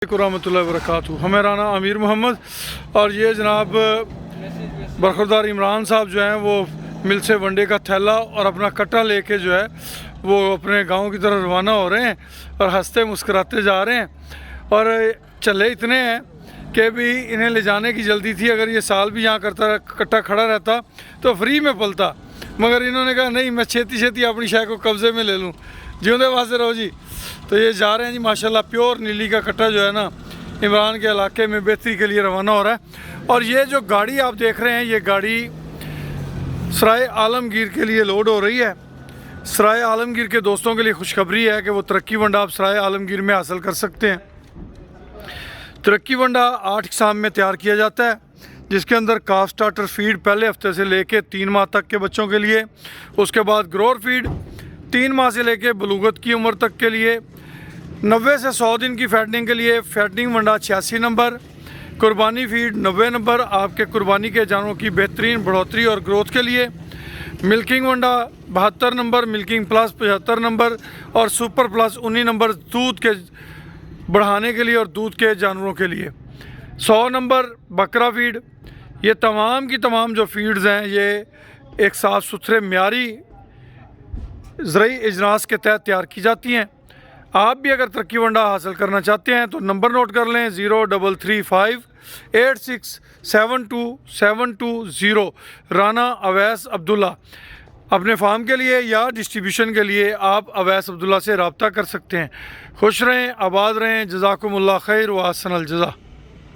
रहमतुल्लाहि व बरकातहू। हमें राना अमीर मोहम्मद और ये जनाब बरखुरदार इमरान साहब जो हैं वो मिल से वनडे का थैला और अपना कट्टा लेके जो है वो अपने गांव की तरफ रवाना हो रहे हैं और हंसते मुस्कुराते जा रहे हैं। और चले इतने हैं कि भी इन्हें ले जाने की जल्दी थी। अगर ये साल भी यहाँ करता कट्टा खड़ा रहता तो फ्री में पलता, मगर इन्होंने कहा नहीं, मैं छेती छेती अपनी शय को कब्ज़े में ले लूँ। जिਉਂਦੇ वास्ते रहो जी। तो ये जा रहे हैं जी माशाल्लाह। प्योर नीली का कट्टा जो है ना इमरान के इलाके में बेहतरी के लिए रवाना हो रहा है। और ये जो गाड़ी आप देख रहे हैं ये गाड़ी सराय आलमगीर के लिए लोड हो रही है। सराय आलमगीर के दोस्तों के लिए खुशखबरी है कि वो तरक्की वंडा आप सराय आलमगीर में हासिल कर सकते हैं। तरक्की वंडा 8 इकसाम में तैयार किया जाता है, जिसके अंदर काफ स्टार्टर फीड पहले हफ्ते से लेके 3 माह तक के बच्चों के लिए, उसके बाद ग्रोअर फीड 3 माह से लेके बलूगत की उम्र तक के लिए, 90 से 100 दिन की फैटनिंग के लिए फैटनिंग वंडा 86 नंबर, कुर्बानी फीड 90 नंबर आपके कुर्बानी के जानवरों की बेहतरीन बढ़ोतरी और ग्रोथ के लिए, मिल्किंग वंडा 72 नंबर, मिल्किंग प्लस 75 नंबर और सुपर प्लस 19 नंबर दूध के बढ़ाने के लिए और दूध के जानवरों के लिए, 100 नंबर बकरा फीड। ये तमाम की तमाम जो फीड्स हैं ये एक साफ़ सुथरे म्यारी ज़रई इजनास के तहत तैयार की जाती हैं। आप भी अगर तरक्की वंडा हासिल करना चाहते हैं तो नंबर नोट कर लें 0335867720 राना अवैस अब्दुल्ला। अपने फार्म के लिए या डिस्ट्रीब्यूशन के लिए आप अवैस अब्दुल्ला से रब्ता कर सकते हैं। खुश रहें, आबाद रहें। जज़ाकुमुल्लाह खैर व अहसनल जज़ा।